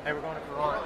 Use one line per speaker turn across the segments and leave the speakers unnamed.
Hey, we're going to Vermont.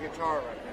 Guitar right now.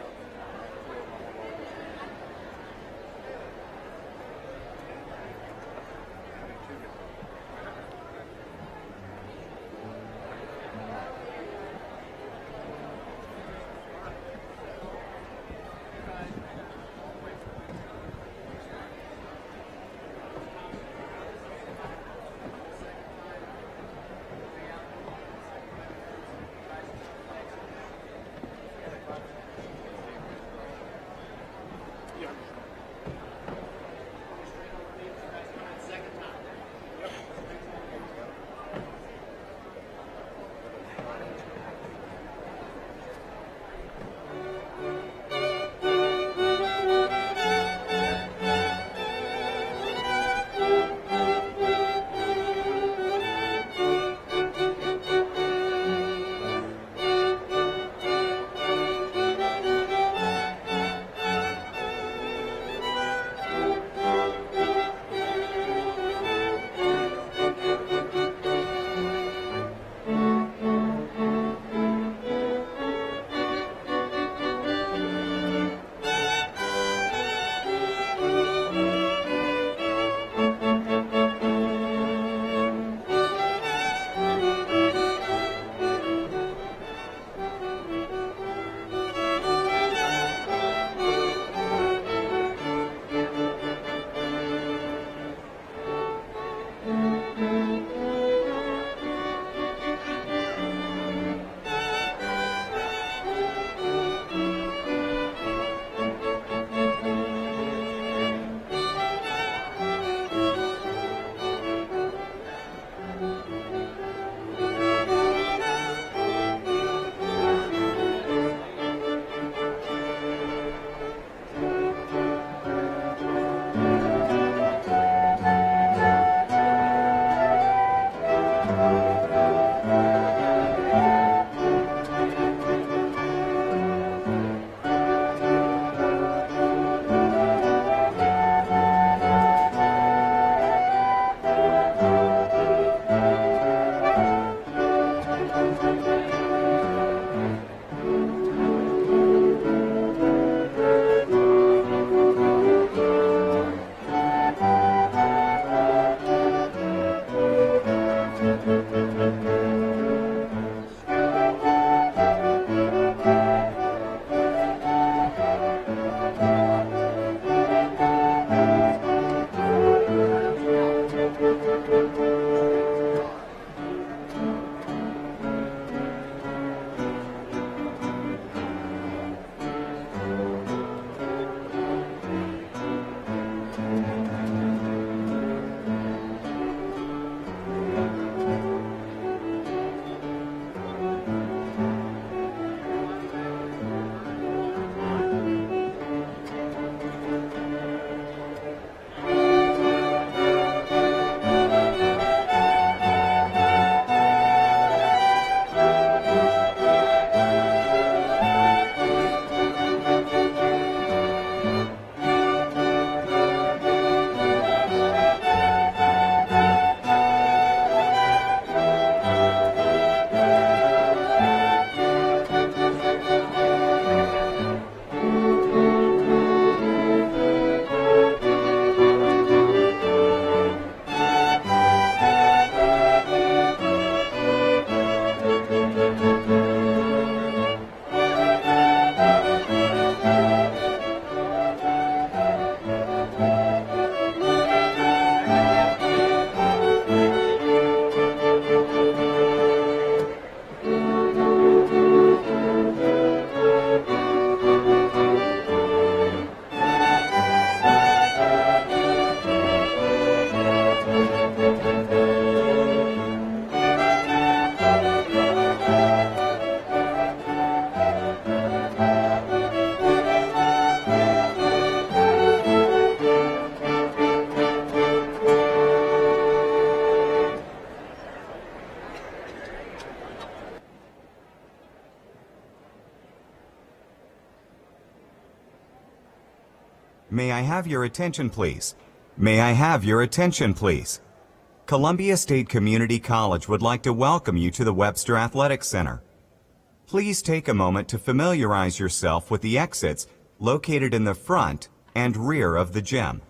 May I have your attention, please? May I have your attention, please? Columbia State Community College would like to welcome you to the Webster Athletic Center. Please take a moment to familiarize yourself with the exits located in the front and rear of the gym.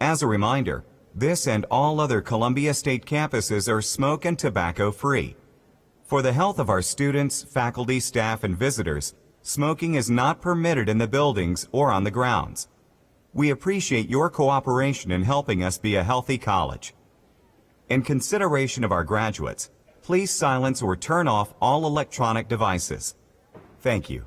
As a reminder, this and all other Columbia State campuses are smoke and tobacco free. For the health of our students, faculty, staff, and visitors, smoking is not permitted in the buildings or on the grounds. We appreciate your cooperation in helping us be a healthy college. In consideration of our graduates, please silence or turn off all electronic devices. Thank you.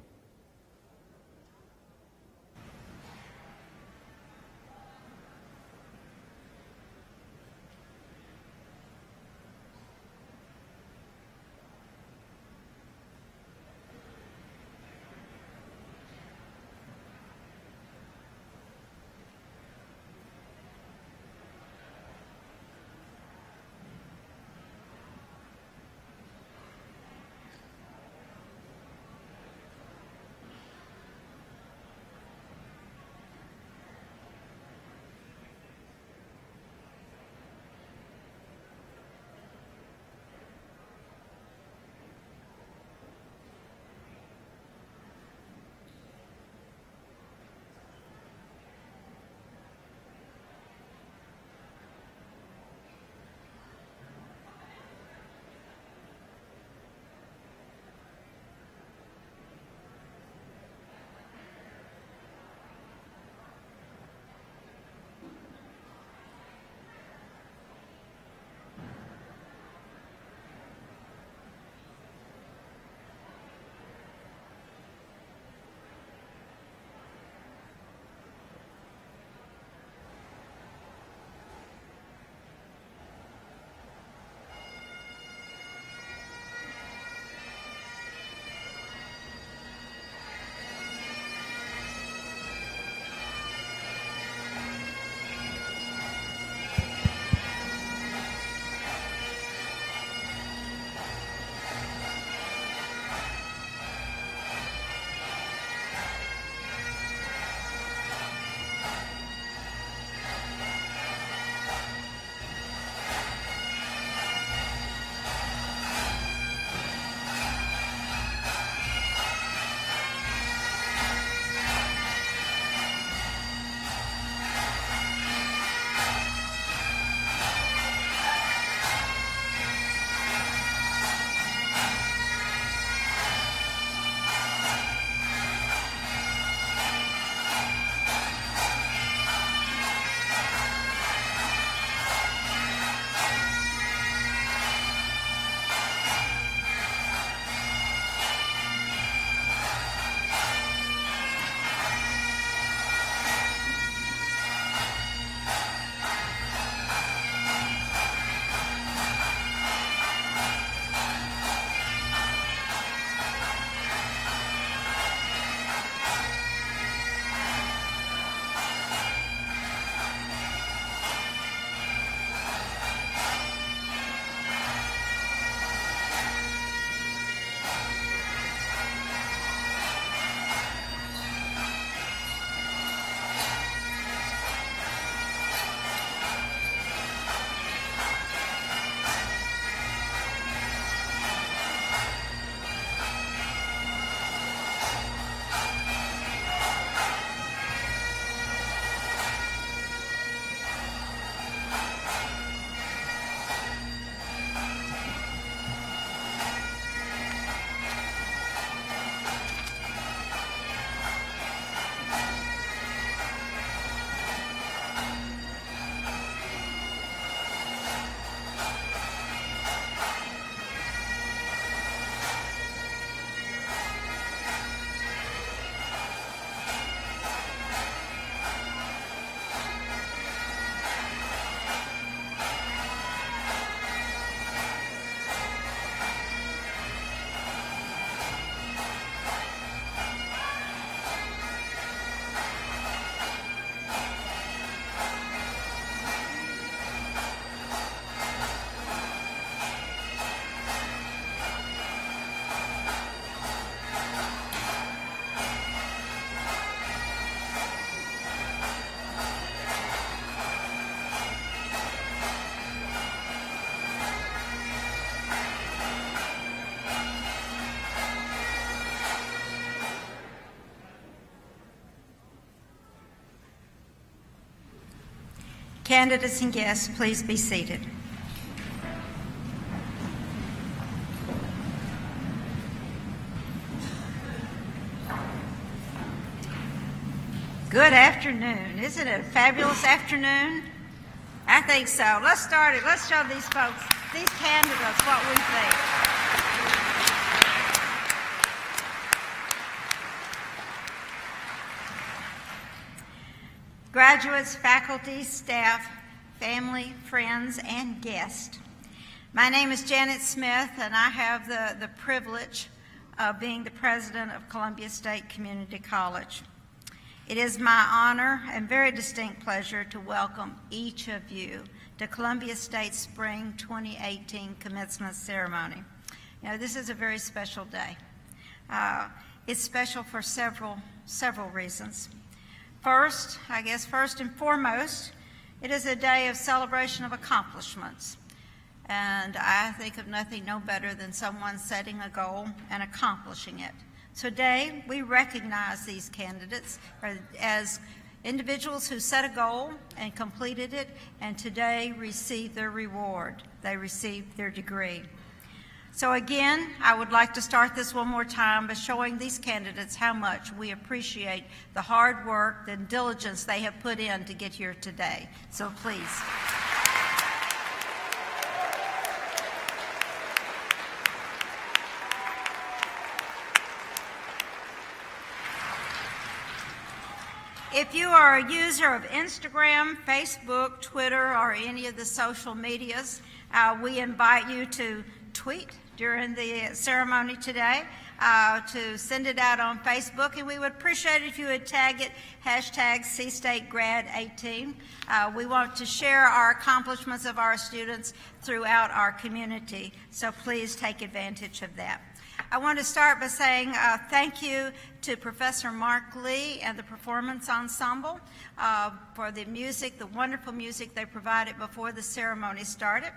Candidates and guests, please be seated. Good afternoon. Isn't it a fabulous afternoon? I think so. Let's start it. Let's show these folks, these candidates, what we think. Graduates, faculty, staff, family, friends, and guests. My name is Janet Smith, and I have the privilege of being the president of Columbia State Community College. It is my honor and very distinct pleasure to welcome each of you to Columbia State's Spring 2018 Commencement Ceremony. You know, this is a very special day. It's special for several reasons. First and foremost, it is a day of celebration of accomplishments. And I think of nothing no better than someone setting a goal and accomplishing it. Today, we recognize these candidates as individuals who set a goal and completed it, and today receive their reward. They received their degree. So again, I would like to start this one more time by showing these candidates how much we appreciate the hard work and diligence they have put in to get here today. So please. If you are a user of Instagram, Facebook, Twitter, or any of the social medias, we invite you to tweet during the ceremony today, to send it out on Facebook, and we would appreciate it if you would tag it, #CStateGrad18. We want to share our accomplishments of our students throughout our community, so please take advantage of that. I want to start by saying thank you to Professor Mark Lee and the Performance Ensemble for the music, the wonderful music they provided before the ceremony started,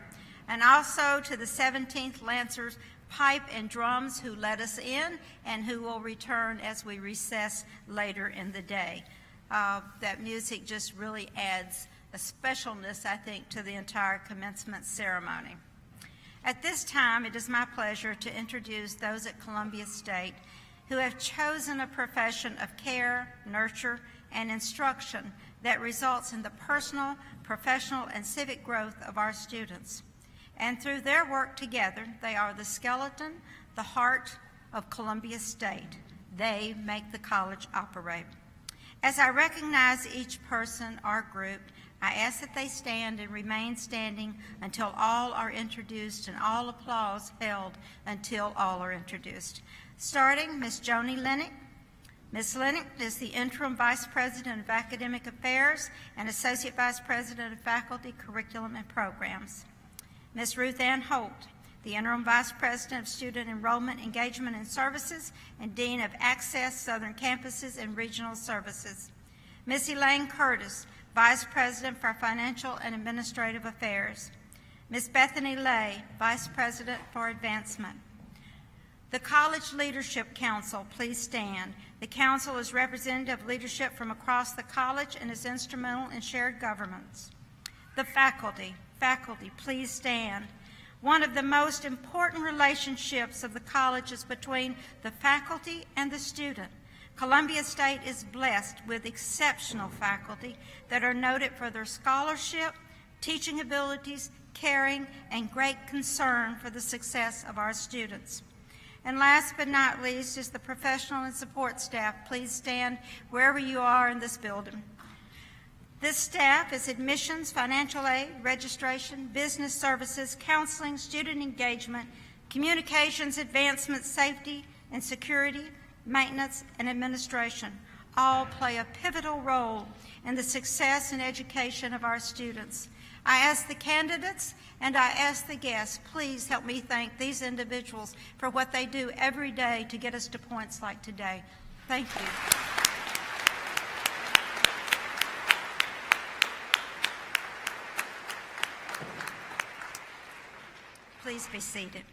and also to the 17th Lancers Pipe and Drums who let us in and who will return as we recess later in the day. That music just really adds a specialness, I think, to the entire commencement ceremony. At this time, it is my pleasure to introduce those at Columbia State who have chosen a profession of care, nurture, and instruction that results in the personal, professional, and civic growth of our students. And through their work together, they are the skeleton, the heart of Columbia State. They make the college operate. As I recognize each person or group, I ask that they stand and remain standing until all are introduced, and all applause held until all are introduced. Starting, Ms. Joni Lennox. Ms. Lennox is the Interim Vice President of Academic Affairs and Associate Vice President of Faculty, Curriculum, and Programs. Ms. Ruth Ann Holt, the Interim Vice President of Student Enrollment, Engagement, and Services and Dean of Access, Southern Campuses, and Regional Services. Ms. Elaine Curtis, Vice President for Financial and Administrative Affairs. Ms. Bethany Lay, Vice President for Advancement. The College Leadership Council, please stand. The council is representative of leadership from across the college and is instrumental in shared governance. The faculty, please stand. One of the most important relationships of the college is between the faculty and the student. Columbia State is blessed with exceptional faculty that are noted for their scholarship, teaching abilities, caring, and great concern for the success of our students. And last but not least is the professional and support staff. Please stand wherever you are in this building. This staff is admissions, financial aid, registration, business services, counseling, student engagement, communications, advancement, safety, and security, maintenance, and administration. All play a pivotal role in the success and education of our students. I ask the candidates and I ask the guests, please help me thank these individuals for what they do every day to get us to points like today. Thank you. Please be seated.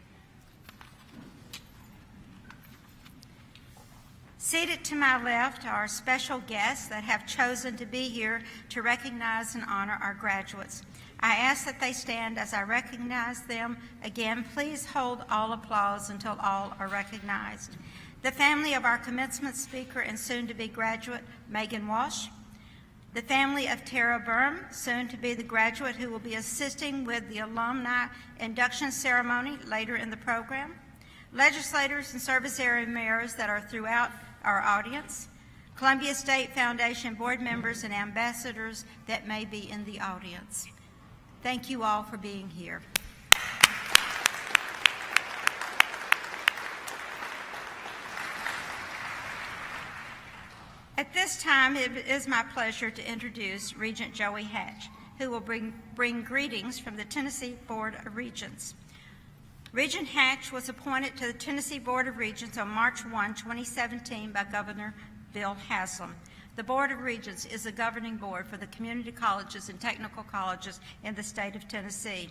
Seated to my left are special guests that have chosen to be here to recognize and honor our graduates. I ask that they stand as I recognize them. Again, please hold all applause until all are recognized. The family of our commencement speaker and soon-to-be graduate, Megan Walsh. The family of Tara Burm, soon to be the graduate who will be assisting with the alumni induction ceremony later in the program. Legislators and service area mayors that are throughout our audience. Columbia State Foundation board members and ambassadors that may be in the audience. Thank you all for being here. At this time, it is my pleasure to introduce Regent Joey Hatch, who will bring greetings from the Tennessee Board of Regents. Regent Hatch was appointed to the Tennessee Board of Regents on March 1, 2017 by Governor Bill Haslam. The Board of Regents is the governing board for the community colleges and technical colleges in the state of Tennessee.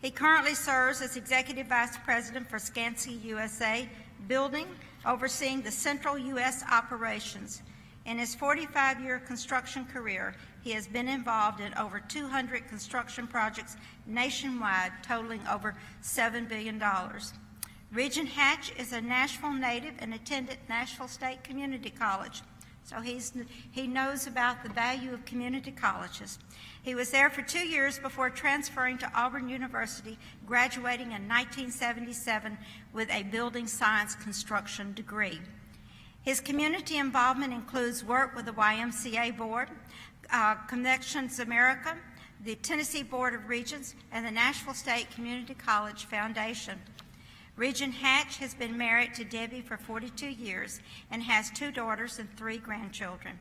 He currently serves as Executive Vice President for Skanska USA Building, overseeing the Central U.S. operations. In his 45-year construction career, he has been involved in over 200 construction projects nationwide, totaling over $7 billion. Regent Hatch is a Nashville native and attended Nashville State Community College, so he knows about the value of community colleges. He was there for 2 years before transferring to Auburn University, graduating in 1977 with a building science construction degree. His community involvement includes work with the YMCA Board, Connections America, the Tennessee Board of Regents, and the Nashville State Community College Foundation. Regent Hatch has been married to Debbie for 42 years and has 2 daughters and 3 grandchildren.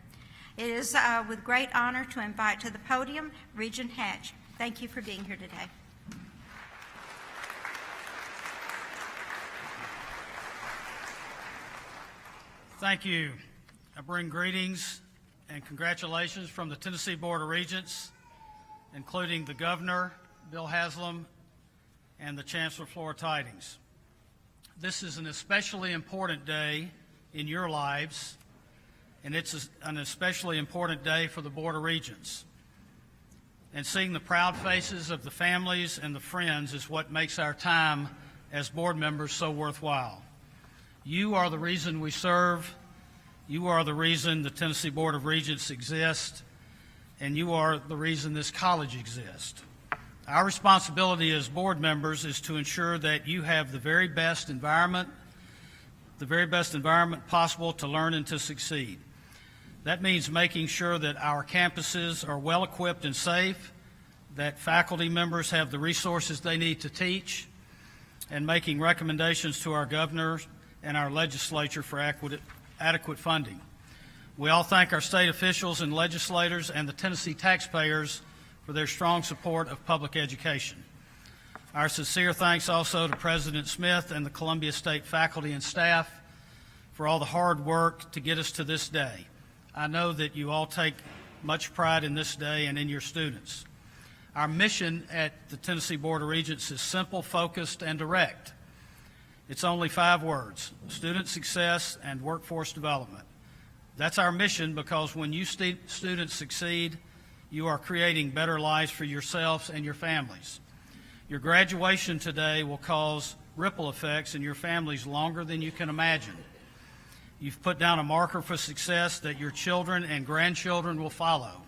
It is with great honor to invite to the podium Regent Hatch. Thank you for being here today.
Thank you. I bring greetings and congratulations from the Tennessee Board of Regents, including the Governor, Bill Haslam, and the Chancellor Flora Tidings. This is an especially important day in your lives, and it's an especially important day for the Board of Regents. And seeing the proud faces of the families and the friends is what makes our time as board members so worthwhile. You are the reason we serve. You are the reason the Tennessee Board of Regents exists, and you are the reason this college exists. Our responsibility as board members is to ensure that you have the very best environment possible to learn and to succeed. That means making sure that our campuses are well equipped and safe, that faculty members have the resources they need to teach, and making recommendations to our governor and our legislature for adequate funding. We all thank our state officials and legislators and the Tennessee taxpayers for their strong support of public education. Our sincere thanks also to President Smith and the Columbia State faculty and staff for all the hard work to get us to this day. I know that you all take much pride in this day and in your students. Our mission at the Tennessee Board of Regents is simple, focused, and direct. It's only 5 words: student success and workforce development. That's our mission, because when you students succeed, you are creating better lives for yourselves and your families. Your graduation today will cause ripple effects in your families longer than you can imagine. You've put down a marker for success that your children and grandchildren will follow.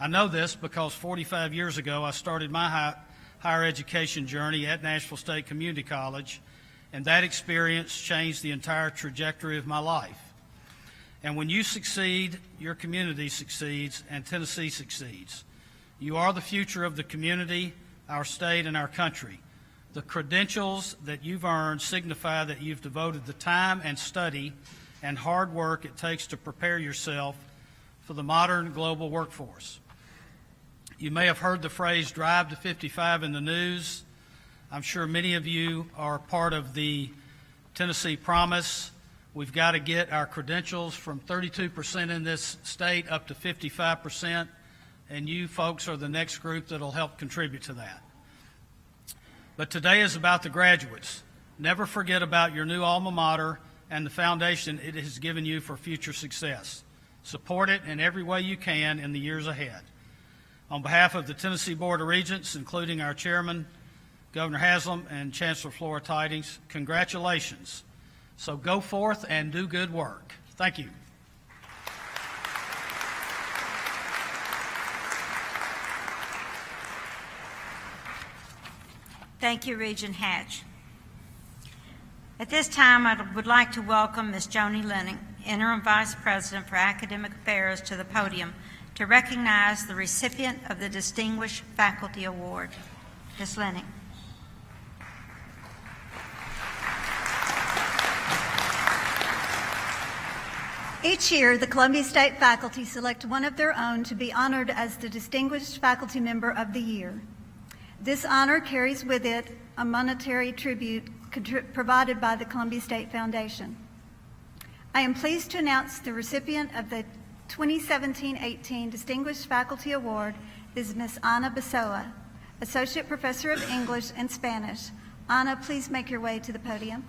I know this because 45 years ago I started my higher education journey at Nashville State Community College, and that experience changed the entire trajectory of my life. And when you succeed, your community succeeds, and Tennessee succeeds. You are the future of the community, our state, and our country. The credentials that you've earned signify that you've devoted the time and study and hard work it takes to prepare yourself for the modern global workforce. You may have heard the phrase "Drive to 55" in the news. I'm sure many of you are part of the Tennessee Promise. We've got to get our credentials from 32% in this state up to 55%, and you folks are the next group that will help contribute to that. But today is about the graduates. Never forget about your new alma mater and the foundation it has given you for future success. Support it in every way you can in the years ahead. On behalf of the Tennessee Board of Regents, including our chairman, Governor Haslam, and Chancellor Flora Tidings, congratulations. So go forth and do good work. Thank you.
Thank you, Regent Hatch. At this time, I would like to welcome Ms. Joni Lenning, Interim Vice President for Academic Affairs, to the podium to recognize the recipient of the Distinguished Faculty Award. Ms. Lenning.
Each year, the Columbia State faculty select one of their own to be honored as the Distinguished Faculty Member of the Year. This honor carries with it a monetary tribute provided by the Columbia State Foundation. I am pleased to announce the recipient of the 2017-18 Distinguished Faculty Award is Ms. Ana Besoa, Associate Professor of English and Spanish. Ana, please make your way to the podium.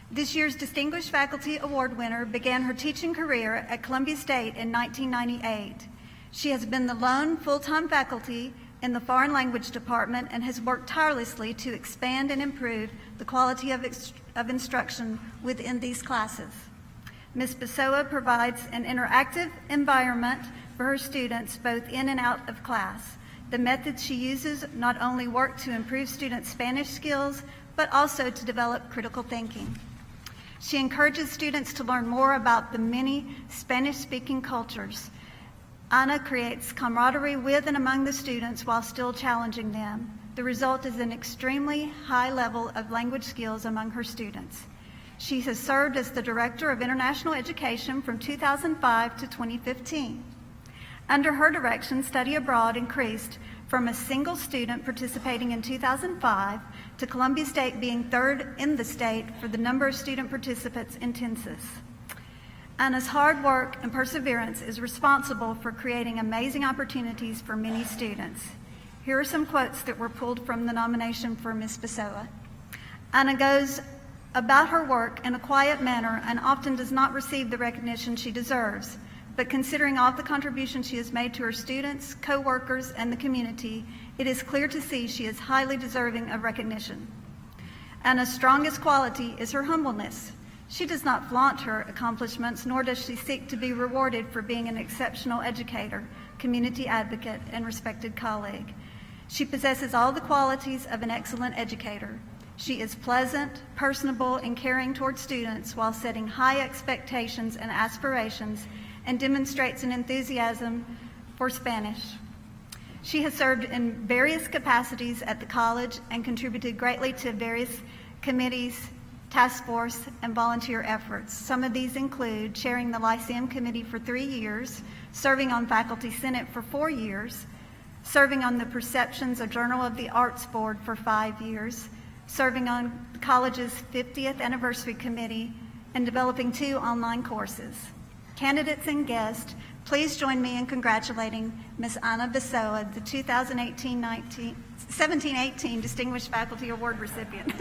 This year's Distinguished Faculty Award winner began her teaching career at Columbia State in 1998. She has been the lone full-time faculty in the Foreign Language Department and has worked tirelessly to expand and improve the quality of instruction within these classes. Ms. Besoa provides an interactive environment for her students both in and out of class. The methods she uses not only work to improve students' Spanish skills, but also to develop critical thinking. She encourages students to learn more about the many Spanish-speaking cultures. Ana creates camaraderie with and among the students while still challenging them. The result is an extremely high level of language skills among her students. She has served as the Director of International Education from 2005 to 2015. Under her direction, study abroad increased from a single student participating in 2005 to Columbia State being third in the state for the number of student participants in census. Ana's hard work and perseverance is responsible for creating amazing opportunities for many students. Here are some quotes that were pulled from the nomination for Ms. Besoa. Ana goes about her work in a quiet manner and often does not receive the recognition she deserves. But considering all the contributions she has made to her students, co-workers, and the community, it is clear to see she is highly deserving of recognition. Ana's strongest quality is her humbleness. She does not flaunt her accomplishments, nor does she seek to be rewarded for being an exceptional educator, community advocate, and respected colleague. She possesses all the qualities of an excellent educator. She is pleasant, personable, and caring toward students while setting high expectations and aspirations, and demonstrates an enthusiasm for Spanish. She has served in various capacities at the college and contributed greatly to various committees, task force, and volunteer efforts. Some of these include chairing the Lyceum Committee for 3 years, serving on Faculty Senate for 4 years, serving on the Perceptions, a Journal of the Arts Board for 5 years, serving on the college's 50th Anniversary Committee, and developing 2 online courses. Candidates and guests, please join me in congratulating Ms. Ana Besoa, the 2017-18 Distinguished Faculty Award recipient.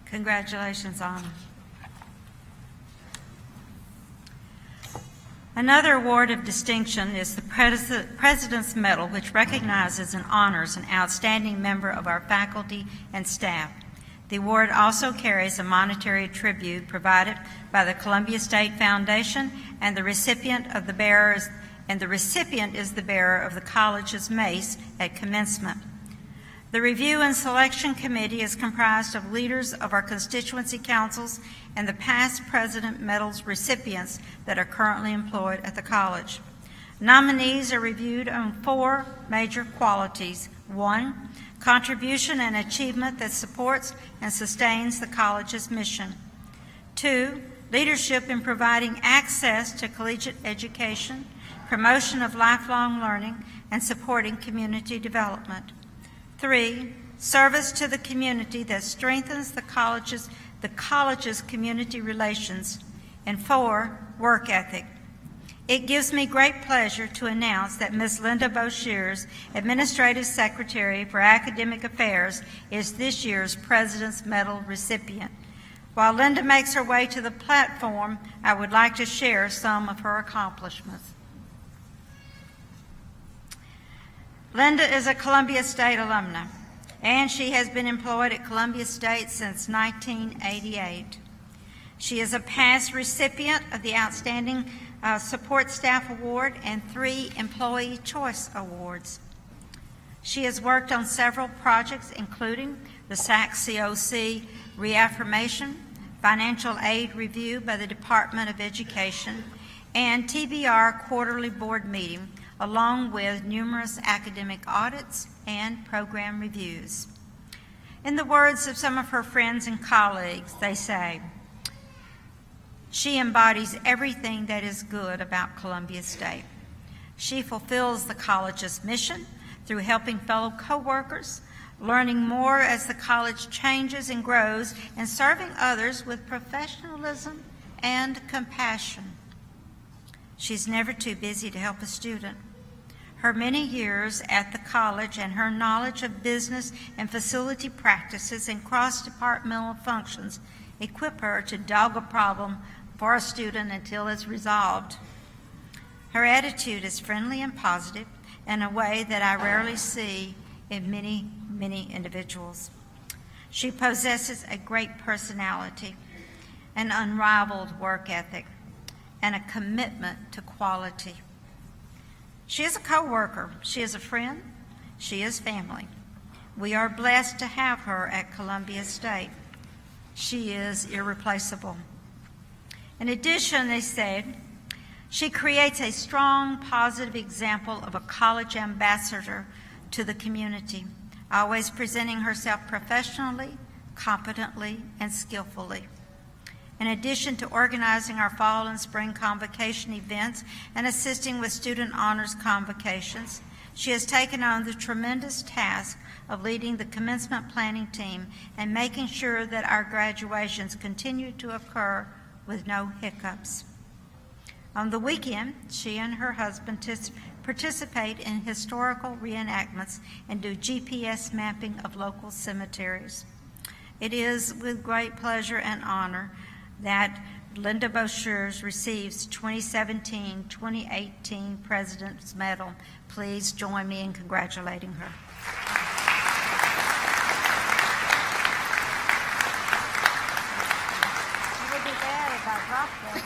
Congratulations, Ana. Another award of distinction is the President's Medal, which recognizes and honors an outstanding member of our faculty and staff. The award also carries a monetary tribute provided by the Columbia State Foundation, and the recipient is the bearer of the college's mace at commencement. The Review and Selection Committee is comprised of leaders of our constituency councils and the past President Medals recipients that are currently employed at the college. Nominees are reviewed on 4 major qualities. 1, contribution and achievement that supports and sustains the college's mission. 2, leadership in providing access to collegiate education, promotion of lifelong learning, and supporting community development. 3, service to the community that strengthens the college's community relations, and 4, work ethic. It gives me great pleasure to announce that Ms. Linda Boshears, Administrative Secretary for Academic Affairs, is this year's President's Medal recipient. While Linda makes her way to the platform, I would like to share some of her accomplishments. Linda is a Columbia State alumna, and she has been employed at Columbia State since 1988. She is a past recipient of the Outstanding Support Staff Award and 3 Employee Choice Awards. She has worked on several projects, including the SAC COC reaffirmation, financial aid review by the Department of Education, and TBR quarterly board meeting, along with numerous academic audits and program reviews. In the words of some of her friends and colleagues, they say, she embodies everything that is good about Columbia State. She fulfills the college's mission through helping fellow coworkers, learning more as the college changes and grows, and serving others with professionalism and compassion. She's never too busy to help a student. Her many years at the college and her knowledge of business and facility practices and cross-departmental functions equip her to dog a problem for a student until it's resolved. Her attitude is friendly and positive in a way that I rarely see in many individuals. She possesses a great personality, an unrivaled work ethic, and a commitment to quality. She is a coworker, she is a friend, she is family. We are blessed to have her at Columbia State. She is irreplaceable. In addition, they said, she creates a strong, positive example of a college ambassador to the community, always presenting herself professionally, competently, and skillfully. In addition to organizing our fall and spring convocation events and assisting with student honors convocations, she has taken on the tremendous task of leading the commencement planning team and making sure that our graduations continue to occur with no hiccups. On the weekend, she and her husband participate in historical reenactments and do GPS mapping of local cemeteries. It is with great pleasure and honor that Linda Boshears receives 2017-2018 President's Medal. Please join me in congratulating her. It would be bad if I dropped that.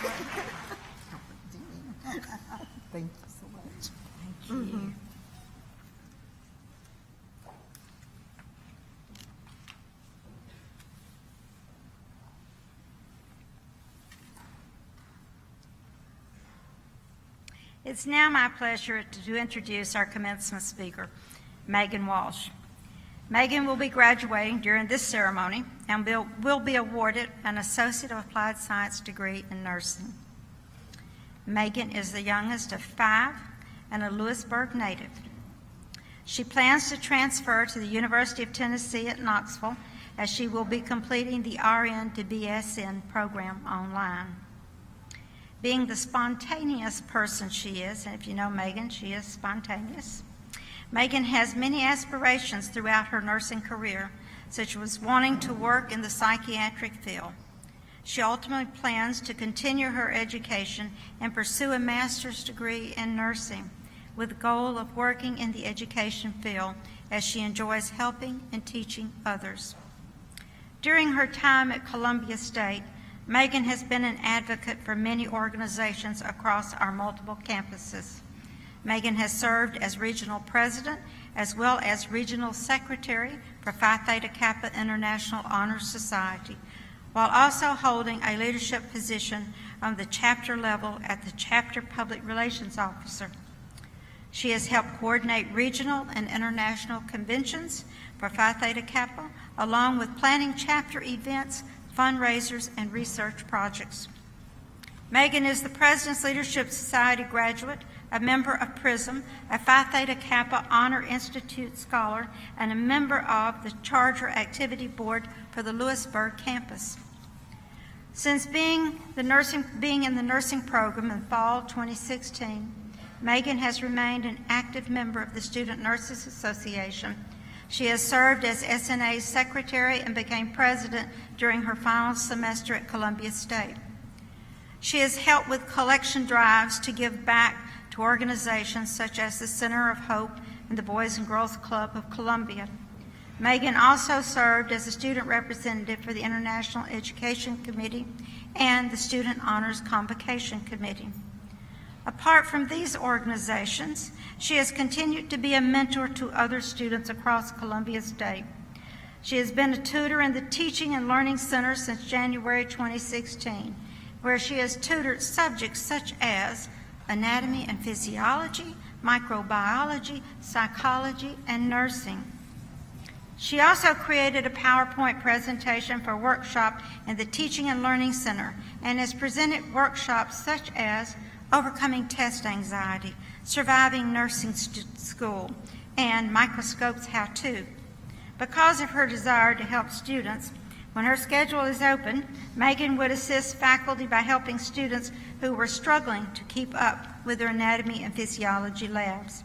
Thank you so much.
Thank you. It's now my pleasure to introduce our commencement speaker, Megan Walsh. Megan will be graduating during this ceremony and will be awarded an Associate of Applied Science degree in nursing. Megan is the youngest of 5 and a Lewisburg native. She plans to transfer to the University of Tennessee at Knoxville, as she will be completing the RN to BSN program online. Being the spontaneous person she is, and if you know Megan, she is spontaneous, Megan has many aspirations throughout her nursing career, such as wanting to work in the psychiatric field. She ultimately plans to continue her education and pursue a master's degree in nursing, with the goal of working in the education field, as she enjoys helping and teaching others. During her time at Columbia State, Megan has been an advocate for many organizations across our multiple campuses. Megan has served as regional president as well as regional secretary for Phi Theta Kappa International Honor Society, while also holding a leadership position on the chapter level at the Chapter Public Relations Officer. She has helped coordinate regional and international conventions for Phi Theta Kappa, along with planning chapter events, fundraisers, and research projects. Megan is the President's Leadership Society graduate a member of PRISM, a Phi Theta Kappa Honor Institute Scholar, and a member of the Charter Activity Board for the Lewisburg campus. Since being in the nursing program in fall 2016, Megan has remained an active member of the Student Nurses Association. She has served as SNA's secretary and became president during her final semester at Columbia State. She has helped with collection drives to give back to organizations such as the Center of Hope and the Boys and Girls Club of Columbia. Megan also served as a student representative for the International Education Committee and the Student Honors Convocation Committee. Apart from these organizations, she has continued to be a mentor to other students across Columbia State. She has been a tutor in the Teaching and Learning Center since January 2016, where she has tutored subjects such as anatomy and physiology, microbiology, psychology, and nursing. She also created a PowerPoint presentation for a workshop in the Teaching and Learning Center and has presented workshops such as overcoming test anxiety, surviving nursing school, and microscopes how-to. Because of her desire to help students, when her schedule is open, Megan would assist faculty by helping students who were struggling to keep up with their anatomy and physiology labs.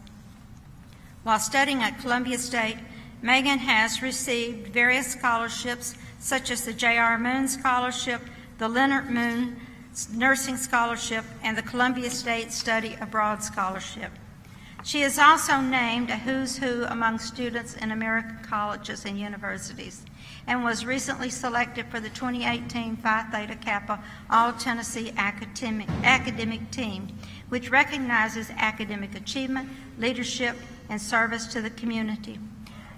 While studying at Columbia State, Megan has received various scholarships such as the J.R. Moon Scholarship, the Leonard Moon Nursing Scholarship, and the Columbia State Study Abroad Scholarship. She is also named a who's who among students in American colleges and universities and was recently selected for the 2018 Phi Theta Kappa All-Tennessee Academic Team, which recognizes academic achievement, leadership, and service to the community.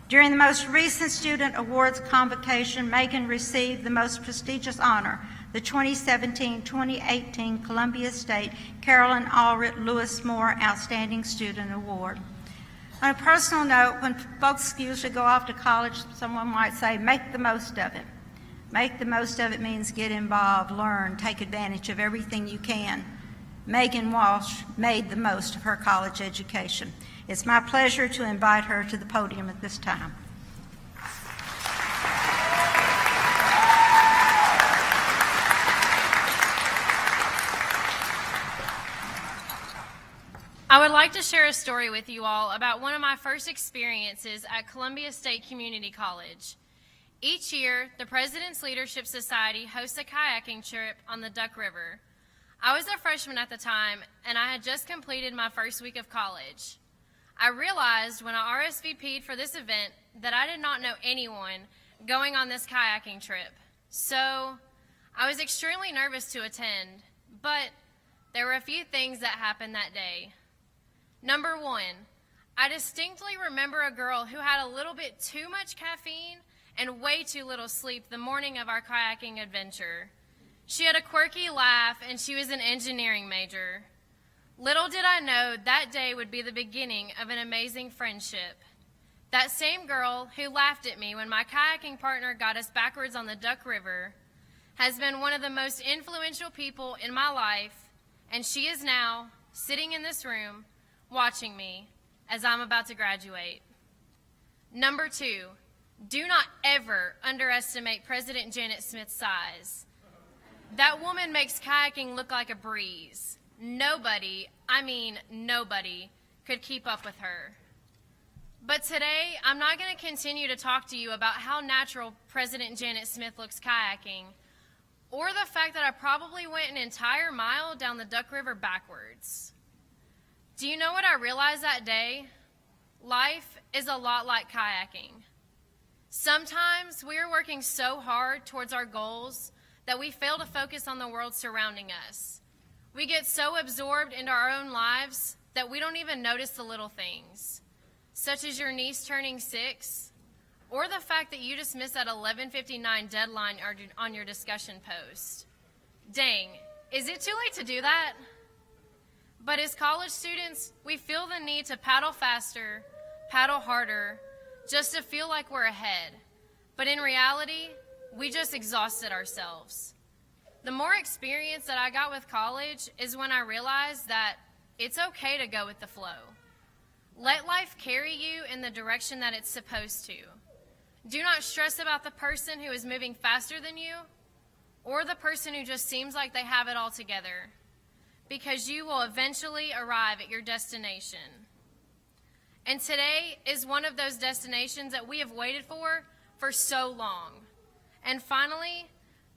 During the most recent Student Awards convocation, Megan received the most prestigious honor, the 2017-2018 Columbia State Carolyn Allred Lewis Moore Outstanding Student Award. On a personal note, when folks usually go off to college, someone might say, make the most of it. Make the most of it means get involved, learn, take advantage of everything you can. Megan Walsh made the most of her college education. It's my pleasure to invite her to the podium at this time.
I would like to share a story with you all about one of my first experiences at Columbia State Community College. Each year, the President's Leadership Society hosts a kayaking trip on the Duck River. I was a freshman at the time, and I had just completed my first week of college. I realized when I RSVP'd for this event that I did not know anyone going on this kayaking trip. So I was extremely nervous to attend, but there were a few things that happened that day. Number one, I distinctly remember a girl who had a little bit too much caffeine and way too little sleep the morning of our kayaking adventure. She had a quirky laugh and she was an engineering major. Little did I know that day would be the beginning of an amazing friendship. That same girl who laughed at me when my kayaking partner got us backwards on the Duck River has been one of the most influential people in my life, and she is now sitting in this room watching me as I'm about to graduate. Number two, do not ever underestimate President Janet Smith's size. That woman makes kayaking look like a breeze. Nobody, I mean nobody, could keep up with her. But today, I'm not going to continue to talk to you about how natural President Janet Smith looks kayaking, or the fact that I probably went an entire mile down the Duck River backwards. Do you know what I realized that day? Life is a lot like kayaking. Sometimes we are working so hard towards our goals that we fail to focus on the world surrounding us. We get so absorbed into our own lives that we don't even notice the little things, such as your niece turning 6, or the fact that you just missed that 11:59 deadline on your discussion post. Dang, is it too late to do that? But as college students, we feel the need to paddle faster, paddle harder, just to feel like we're ahead. But in reality, we just exhausted ourselves. The more experience that I got with college is when I realized that it's okay to go with the flow. Let life carry you in the direction that it's supposed to. Do not stress about the person who is moving faster than you or the person who just seems like they have it all together, because you will eventually arrive at your destination. And today is one of those destinations that we have waited for so long. And finally,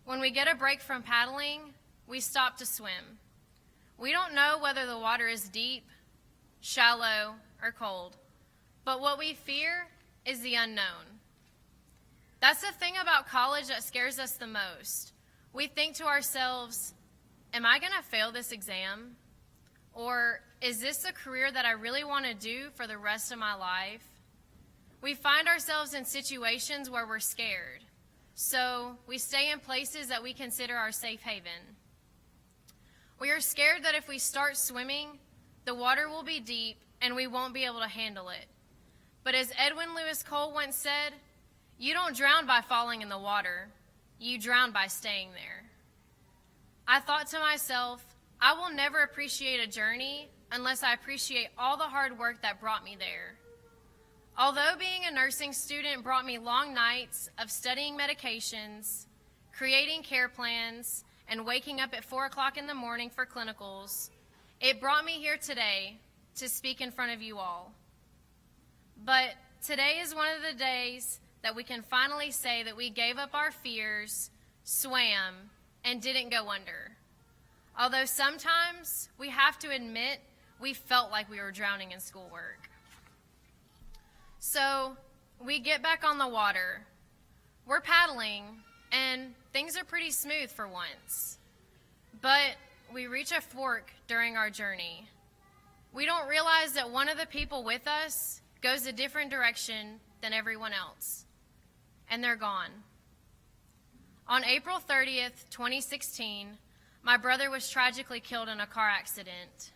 when we get a break from paddling, we stop to swim. We don't know whether the water is deep, shallow, or cold, but what we fear is the unknown. That's the thing about college that scares us the most. We think to ourselves, am I going to fail this exam? Or is this a career that I really want to do for the rest of my life? We find ourselves in situations where we're scared, so we stay in places that we consider our safe haven. We are scared that if we start swimming, the water will be deep and we won't be able to handle it. But as Edwin Lewis Cole once said, you don't drown by falling in the water, you drown by staying there. I thought to myself, I will never appreciate a journey unless I appreciate all the hard work that brought me there. Although being a nursing student brought me long nights of studying medications, creating care plans, and waking up at 4 o'clock in the morning for clinicals, it brought me here today to speak in front of you all. But today is one of the days that we can finally say that we gave up our fears, swam, and didn't go under. Although sometimes we have to admit we felt like we were drowning in schoolwork. So we get back on the water. We're paddling, and things are pretty smooth for once. But we reach a fork during our journey. We don't realize that one of the people with us goes a different direction than everyone else, and they're gone. On April 30th, 2016, my brother was tragically killed in a car accident.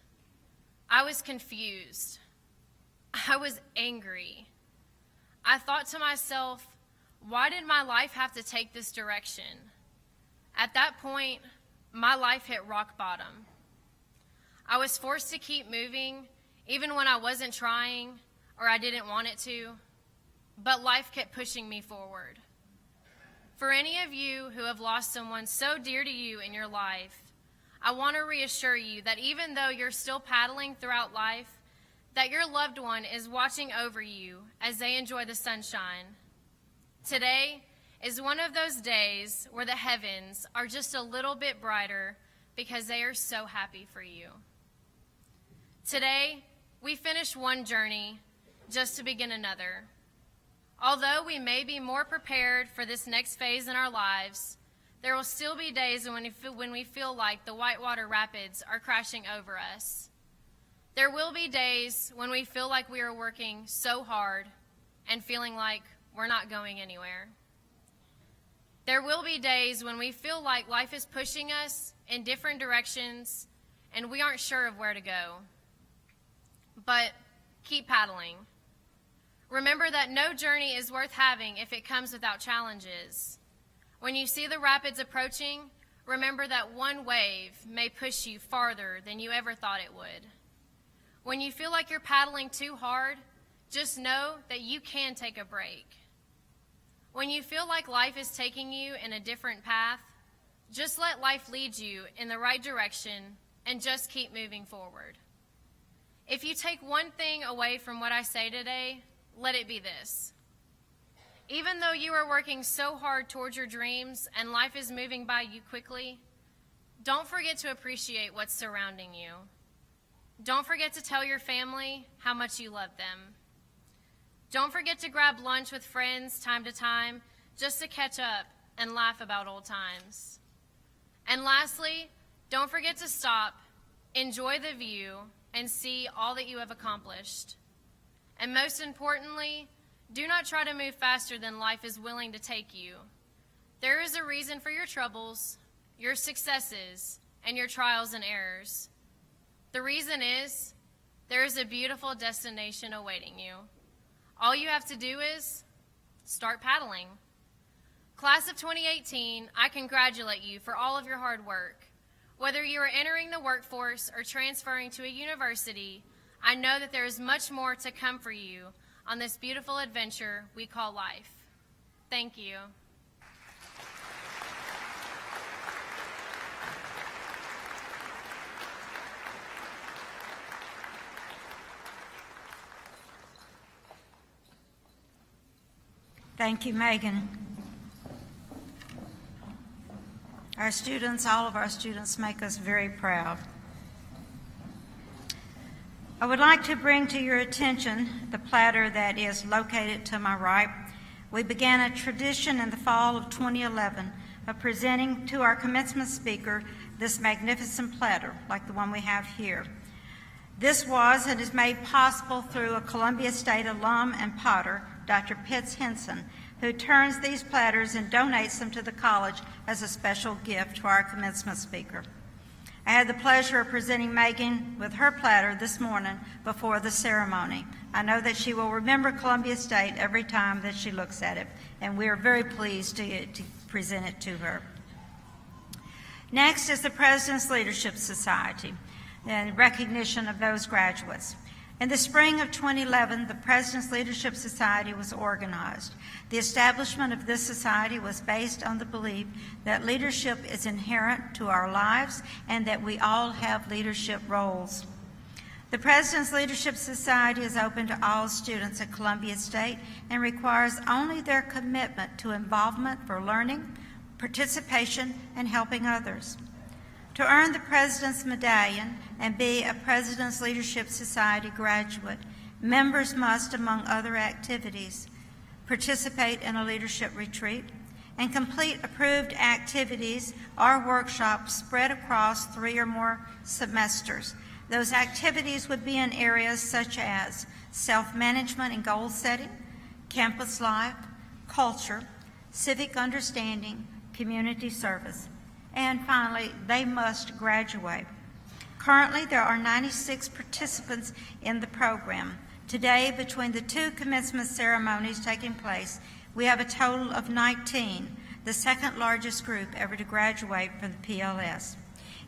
I was confused. I was angry. I thought to myself, why did my life have to take this direction? At that point, my life hit rock bottom. I was forced to keep moving, even when I wasn't trying or I didn't want it to, but life kept pushing me forward. For any of you who have lost someone so dear to you in your life, I want to reassure you that even though you're still paddling throughout life, that your loved one is watching over you as they enjoy the sunshine. Today is one of those days where the heavens are just a little bit brighter because they are so happy for you. Today, we finish one journey just to begin another. Although we may be more prepared for this next phase in our lives, there will still be days when we feel like the whitewater rapids are crashing over us. There will be days when we feel like we are working so hard and feeling like we're not going anywhere. There will be days when we feel like life is pushing us in different directions and we aren't sure of where to go. But keep paddling. Remember that no journey is worth having if it comes without challenges. When you see the rapids approaching, remember that one wave may push you farther than you ever thought it would. When you feel like you're paddling too hard, just know that you can take a break. When you feel like life is taking you in a different path, just let life lead you in the right direction and just keep moving forward. If you take one thing away from what I say today, let it be this. Even though you are working so hard towards your dreams and life is moving by you quickly, don't forget to appreciate what's surrounding you. Don't forget to tell your family how much you love them. Don't forget to grab lunch with friends time to time just to catch up and laugh about old times. And lastly, don't forget to stop, enjoy the view, and see all that you have accomplished. And most importantly, do not try to move faster than life is willing to take you. There is a reason for your troubles, your successes, and your trials and errors. The reason is there is a beautiful destination awaiting you. All you have to do is start paddling. Class of 2018, I congratulate you for all of your hard work. Whether you are entering the workforce or transferring to a university, I know that there is much more to come for you on this beautiful adventure we call life. Thank you.
Thank you, Megan. Our students, all of our students, make us very proud. I would like to bring to your attention the platter that is located to my right. We began a tradition in the fall of 2011 of presenting to our commencement speaker this magnificent platter, like the one we have here. This was and is made possible through a Columbia State alum and potter, Dr. Pitts Henson, who turns these platters and donates them to the college as a special gift to our commencement speaker. I had the pleasure of presenting Megan with her platter this morning before the ceremony. I know that she will remember Columbia State every time that she looks at it, and we are very pleased to present it to her. Next is the President's Leadership Society and recognition of those graduates. In the spring of 2011, the President's Leadership Society was organized. The establishment of this society was based on the belief that leadership is inherent to our lives and that we all have leadership roles. The President's Leadership Society is open to all students at Columbia State and requires only their commitment to involvement for learning, participation, and helping others. To earn the President's Medallion and be a President's Leadership Society graduate, members must, among other activities, participate in a leadership retreat and complete approved activities or workshops spread across 3 or more semesters. Those activities would be in areas such as self-management and goal setting, campus life, culture, civic understanding, community service. And finally, they must graduate. Currently, there are 96 participants in the program. Today, between the 2 commencement ceremonies taking place, we have a total of 19, the second largest group ever to graduate from the PLS.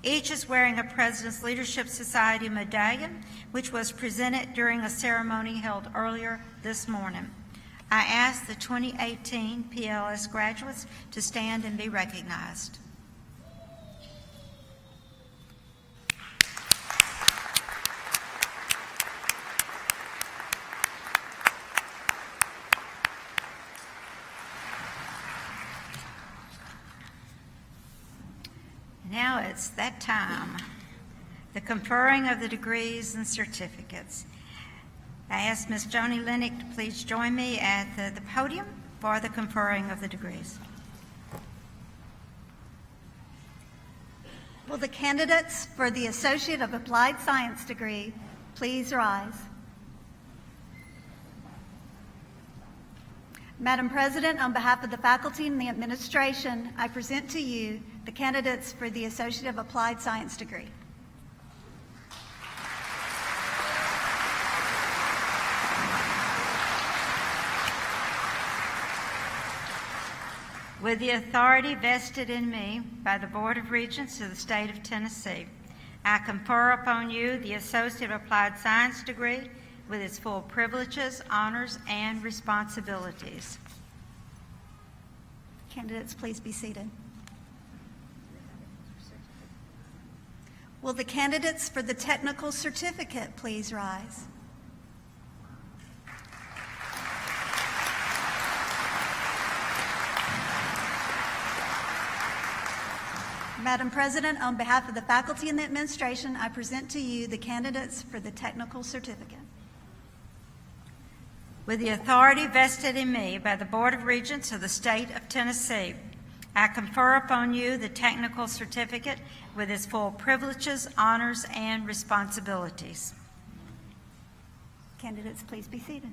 Each is wearing a President's Leadership Society medallion, which was presented during a ceremony held earlier this morning. I ask the 2018 PLS graduates to stand and be recognized. Now it's that time, the conferring of the degrees and certificates. I ask Ms. Joni Lennick to please join me at the podium for the conferring of the degrees.
Will the candidates for the Associate of Applied Science degree please rise? Madam President, on behalf of the faculty and the administration, I present to you the candidates for the Associate of Applied Science degree.
With the authority vested in me by the Board of Regents of the state of Tennessee, I confer upon you the Associate of Applied Science degree with its full privileges, honors, and responsibilities.
Candidates, please be seated. Will the candidates for the technical certificate please rise? Madam President, on behalf of the faculty and the administration, I present to you the candidates for the technical certificate.
With the authority vested in me by the Board of Regents of the state of Tennessee, I confer upon you the technical certificate with its full privileges, honors, and responsibilities.
Candidates, please be seated.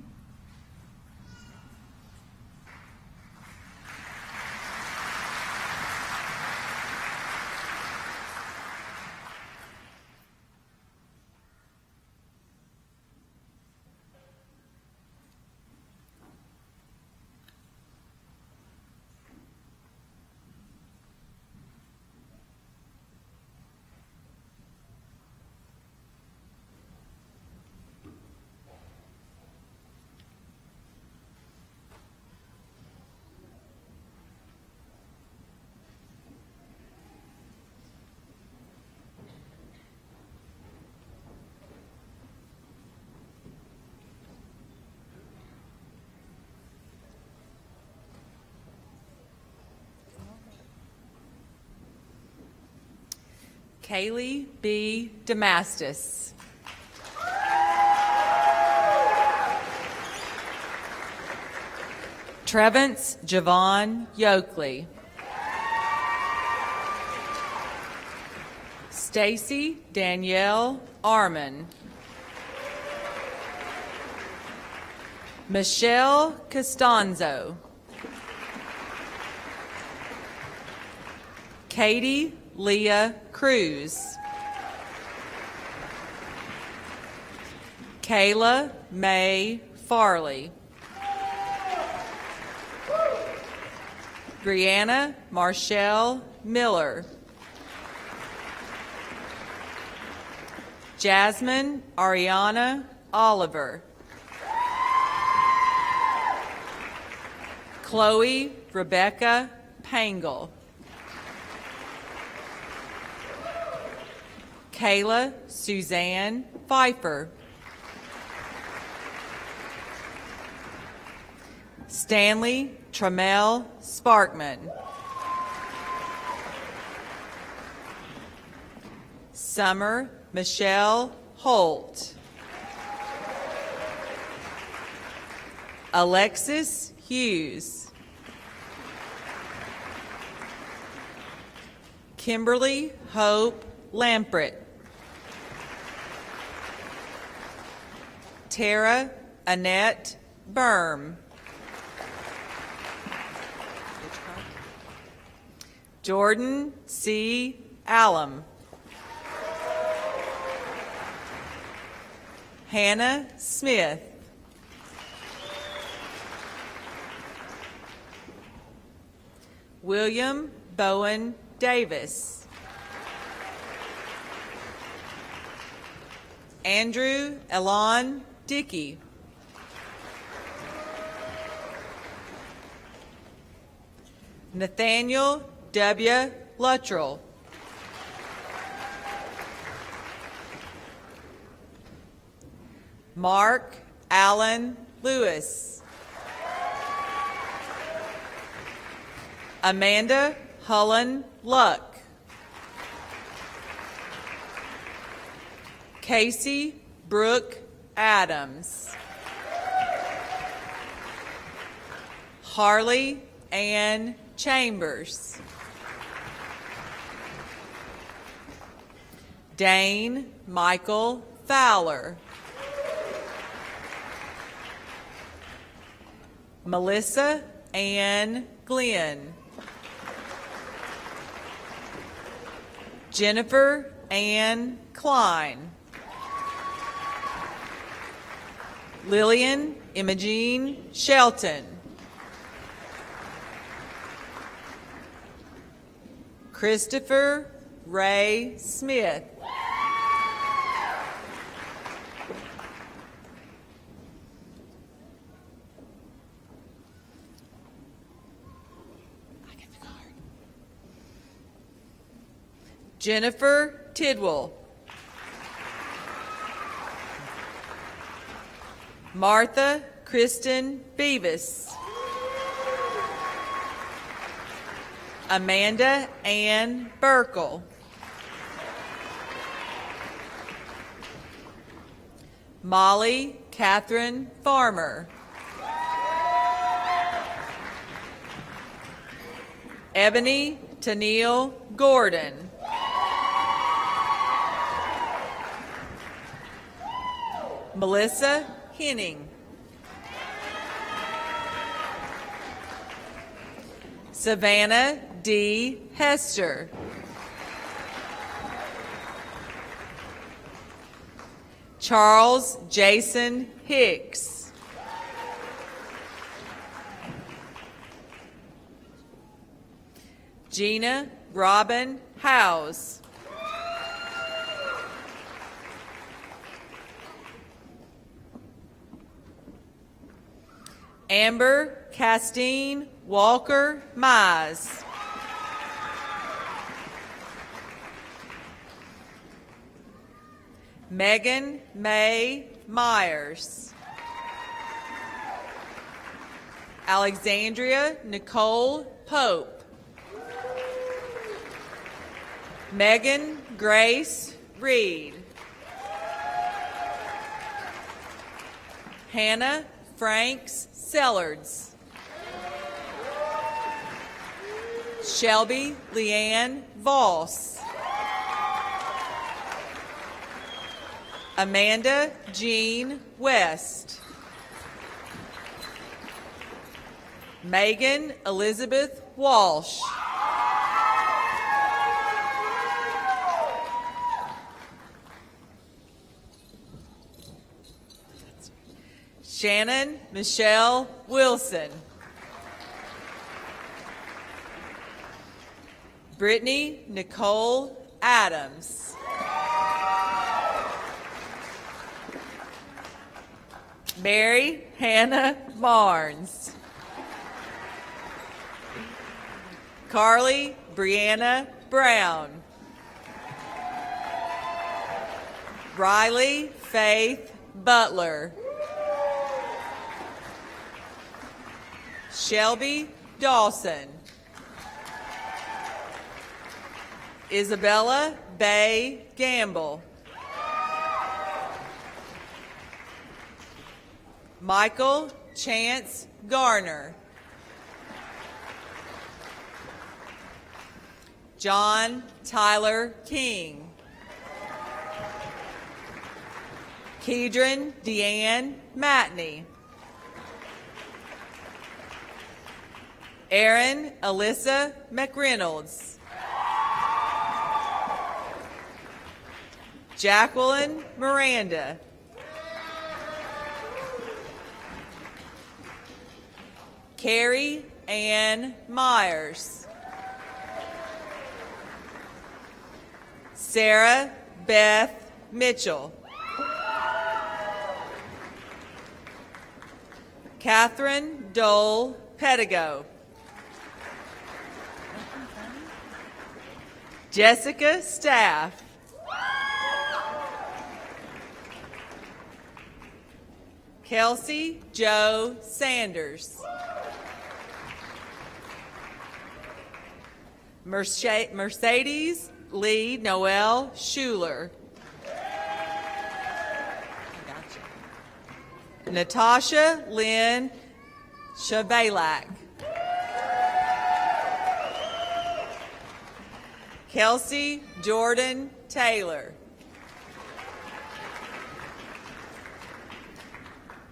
Kaylee B. Damastis. Trevance Javon Yoakley. Stacy Danielle Arman. Michelle Costanzo. Katie Leah Cruz. Kayla Mae Farley. Brianna Marshall Miller. Jasmine Ariana Oliver. Chloe Rebecca Pangle. Kayla Suzanne Pfeiffer. Stanley Tramel Sparkman. Summer Michelle Holt. Alexis Hughes. Kimberly Hope Lampret. Tara Annette Berm. Jordan C. Allum. Hannah Smith. William Bowen Davis. Andrew Elon Dickey. Nathaniel W. Luttrell. Mark Allen Lewis. Amanda Hullen Luck. Casey Brooke Adams. Harley Ann Chambers. Dane Michael Fowler. Melissa Ann Glenn. Jennifer Ann Klein. Lillian Imogene Shelton. Christopher Ray Smith. Jennifer Tidwell. Martha Kristen Beavis. Amanda Ann Burkle. Molly Catherine Farmer. Ebony Tennille Gordon. Melissa Henning. Savannah D. Hester. Charles Jason Hicks. Gina Robin Howes. Amber Castine Walker Mize. Megan May Myers. Alexandria Nicole Pope. Megan Grace Reed. Hannah Franks Sellards. Shelby Leanne Voss. Amanda Jean West. Megan Elizabeth Walsh. Shannon Michelle Wilson. Brittany Nicole Adams. Mary Hannah Barnes. Carly Brianna Brown. Riley Faith Butler. Shelby Dawson. Isabella Bay Gamble. Michael Chance Garner. John Tyler King. Kedron Deanne Matney. Erin Alyssa McReynolds. Jacqueline Miranda. Carrie Ann Myers. Sarah Beth Mitchell. Catherine Dole Pedigo. Jessica Staff. Kelsey Joe Sanders. Mercedes Lee Noel Schuler. Natasha Lynn Shabalak. Kelsey Jordan Taylor.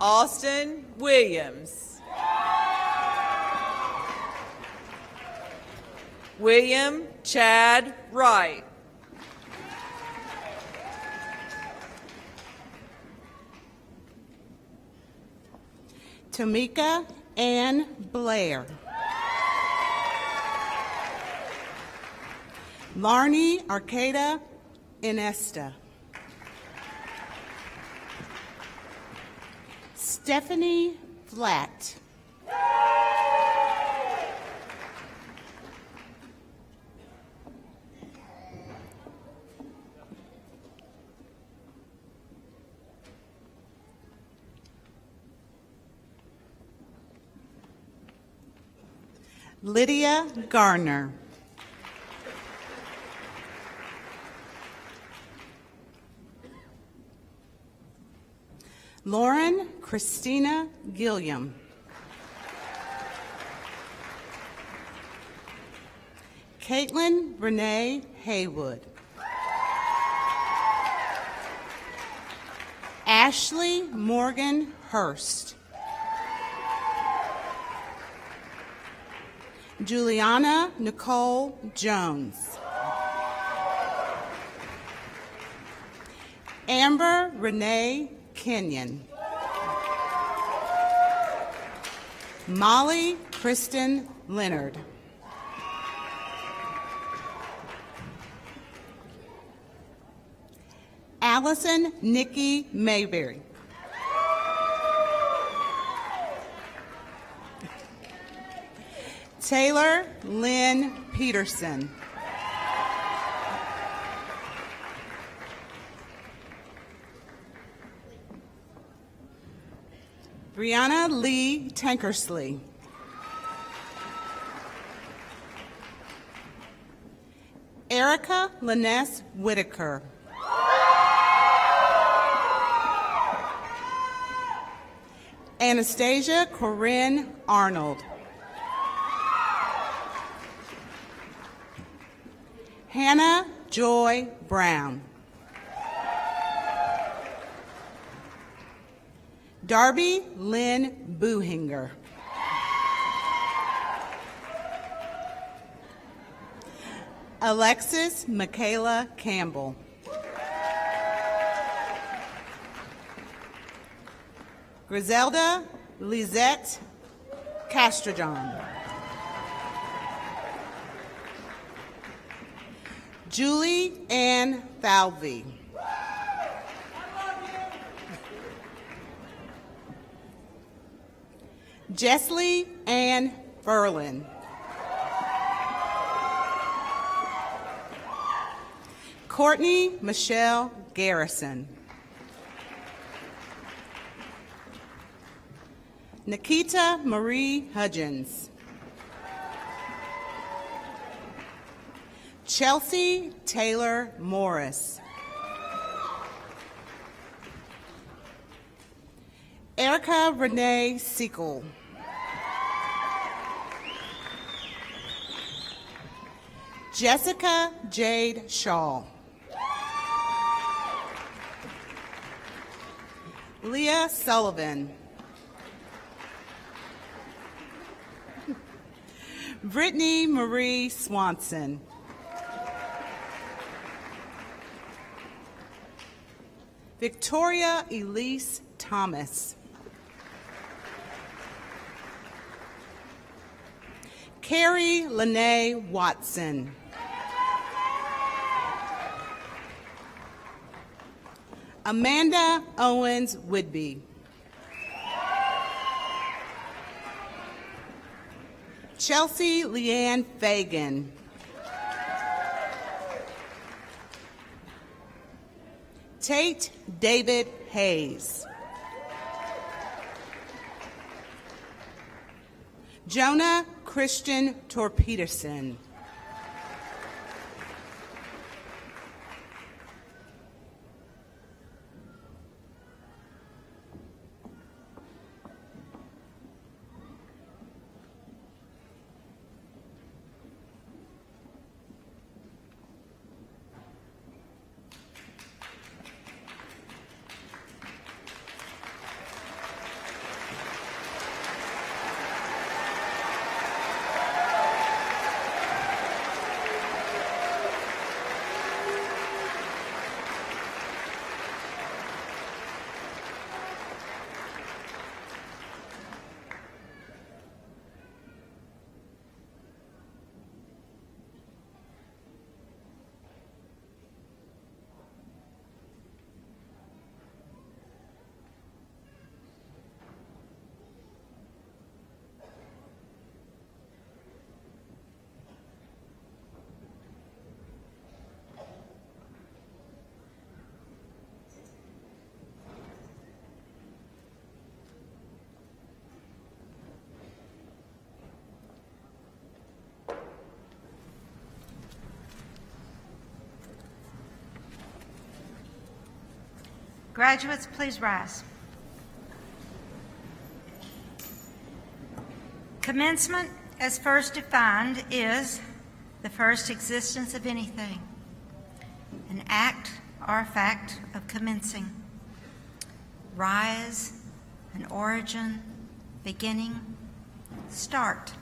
Austin Williams. William Chad Wright.
Tamika Ann Blair. Larnie Arcada Inesta. Stephanie Flatt. Lydia Garner. Lauren Christina Gilliam. Caitlin Renee Haywood. Ashley Morgan Hurst. Juliana Nicole Jones. Amber Renee Kenyon. Molly Kristen Leonard. Allison Nikki Mayberry. Taylor Lynn Peterson. Brianna Lee Tankersley. Erica Lyness Whitaker. Anastasia Corinne Arnold. Hannah Joy Brown. Darby Lynn Buhinger. Alexis Michaela Campbell. Griselda Lizette Castrojohn. Julie Ann Falvey. Jessley Ann Ferlin. Courtney Michelle Garrison. Nikita Marie Hudgens. Chelsea Taylor Morris. Erica Renee Seekle. Jessica Jade Shaw. Leah Sullivan. Brittany Marie Swanson. Victoria Elise Thomas. Carrie Lene Watson. Amanda Owens Whidbey. Chelsea Leanne Fagan. Tate David Hayes. Jonah Christian Torpeterson.
Graduates, please rise. Commencement, as first defined, is the first existence of anything, an act or a fact of commencing. Rise, an origin, beginning, start.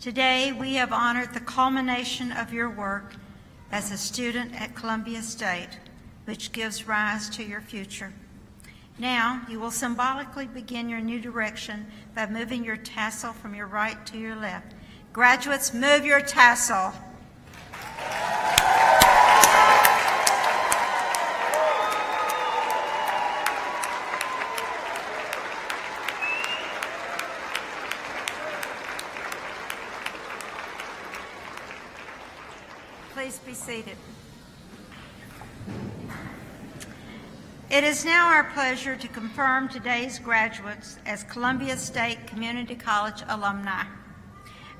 Today, we have honored the culmination of your work as a student at Columbia State, which gives rise to your future. Now, you will symbolically begin your new direction by moving your tassel from your right to your left. Graduates, move your tassel. Please be seated. It is now our pleasure to confirm today's graduates as Columbia State Community College alumni.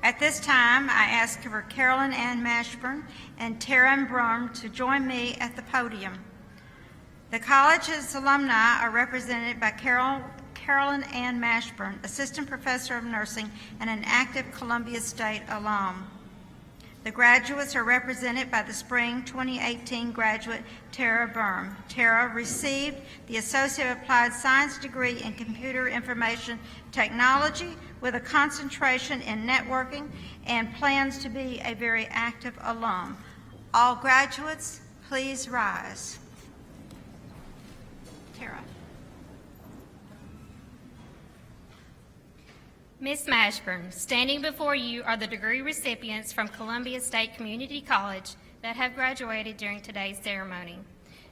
At this time, I ask for Carolyn Ann Mashburn and Taryn Brum to join me at the podium. The college's alumni are represented by Carolyn Ann Mashburn, Assistant Professor of Nursing and an active Columbia State alum. The graduates are represented by the Spring 2018 graduate Tara Brum. Tara received the Associate of Applied Science degree in Computer Information Technology with a concentration in networking and plans to be a very active alum. All graduates, please rise. Tara.
Ms. Mashburn, standing before you are the degree recipients from Columbia State Community College that have graduated during today's ceremony.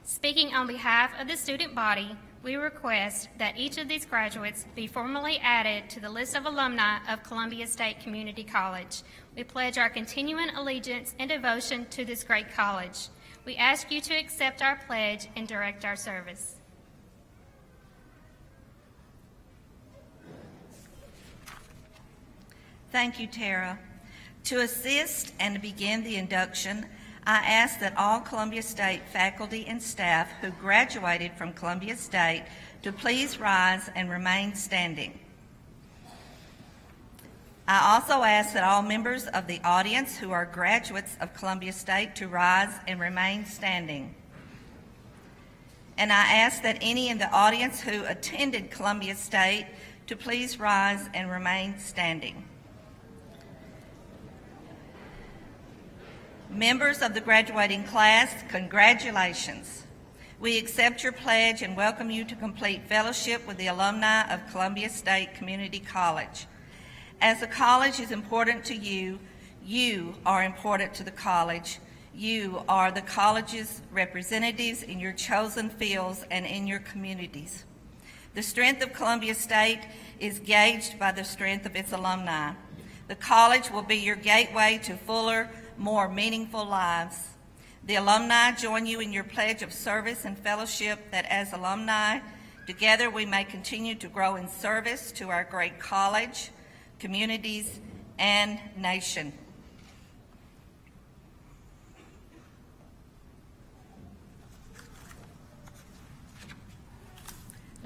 Speaking on behalf of the student body, we request that each of these graduates be formally added to the list of alumni of Columbia State Community College. We pledge our continuing allegiance and devotion to this great college. We ask you to accept our pledge and direct our service.
Thank you, Tara. To assist and to begin the induction, I ask that all Columbia State faculty and staff who graduated from Columbia State to please rise and remain standing. I also ask that all members of the audience who are graduates of Columbia State to rise and remain standing. And I ask that any in the audience who attended Columbia State to please rise and remain standing. Members of the graduating class, congratulations. We accept your pledge and welcome you to complete fellowship with the alumni of Columbia State Community College. As the college is important to you, you are important to the college. You are the college's representatives in your chosen fields and in your communities. The strength of Columbia State is gauged by the strength of its alumni. The college will be your gateway to fuller, more meaningful lives. The alumni join you in your pledge of service and fellowship that as alumni, together we may continue to grow in service to our great college, communities, and nation.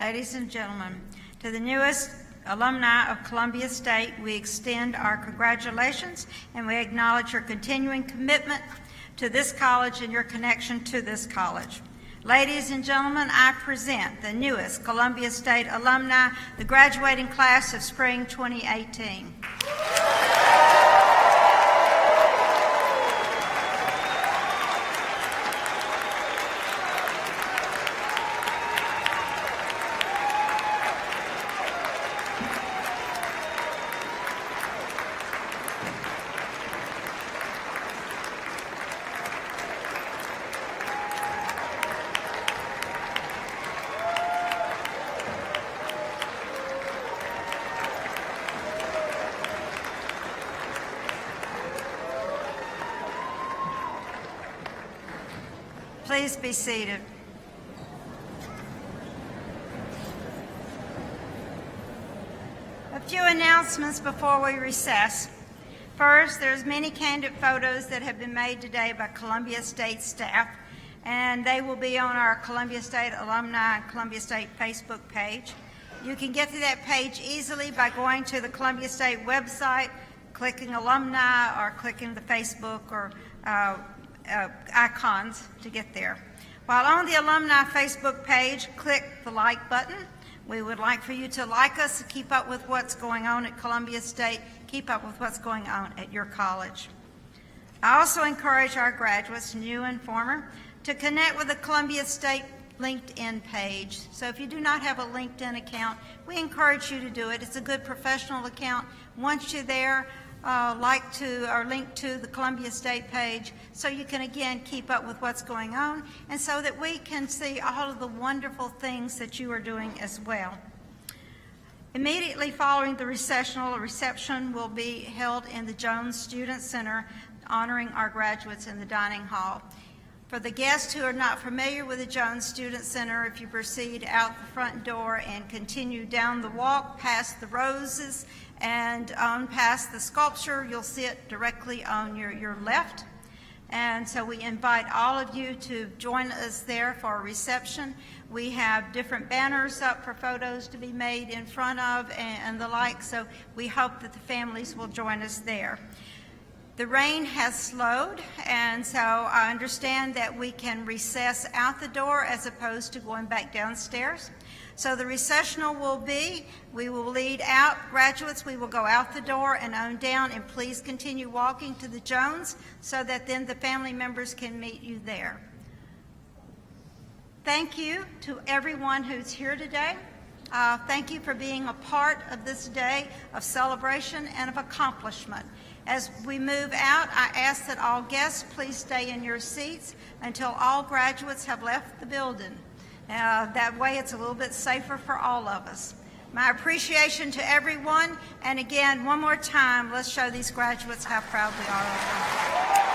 Ladies and gentlemen, to the newest alumni of Columbia State, we extend our congratulations and we acknowledge your continuing commitment to this college and your connection to this college. Ladies and gentlemen, I present the newest Columbia State alumni, the graduating class of Spring 2018. Please be seated. A few announcements before we recess. First, there's many candid photos that have been made today by Columbia State staff, and they will be on our Columbia State Alumni and Columbia State Facebook page. You can get to that page easily by going to the Columbia State website, clicking alumni, or clicking the Facebook or icons to get there. While on the alumni Facebook page, click the like button. We would like for you to like us, to keep up with what's going on at Columbia State, keep up with what's going on at your college. I also encourage our graduates, new and former, to connect with the Columbia State LinkedIn page. So if you do not have a LinkedIn account, we encourage you to do it. It's a good professional account. Once you're there, like to or link to the Columbia State page so you can again keep up with what's going on and so that we can see all of the wonderful things that you are doing as well. Immediately following the recessional, a reception will be held in the Jones Student Center honoring our graduates in the dining hall. For the guests who are not familiar with the Jones Student Center, if you proceed out the front door and continue down the walk past the roses And on past the sculpture, you'll see it directly on your left. And so we invite all of you to join us there for a reception. We have different banners up for photos to be made in front of and the like, so we hope that the families will join us there. The rain has slowed, and so I understand that we can recess out the door as opposed to going back downstairs. So the recessional will be, we will lead out graduates, we will go out the door and on down, and please continue walking to the Jones so that then the family members can meet you there. Thank you to everyone who's here today. Thank you for being a part of this day of celebration and of accomplishment. As we move out, I ask that all guests please stay in your seats until all graduates have left the building. That way it's a little bit safer for all of us. My appreciation to everyone, and again, one more time, let's show these graduates how proud we are of them.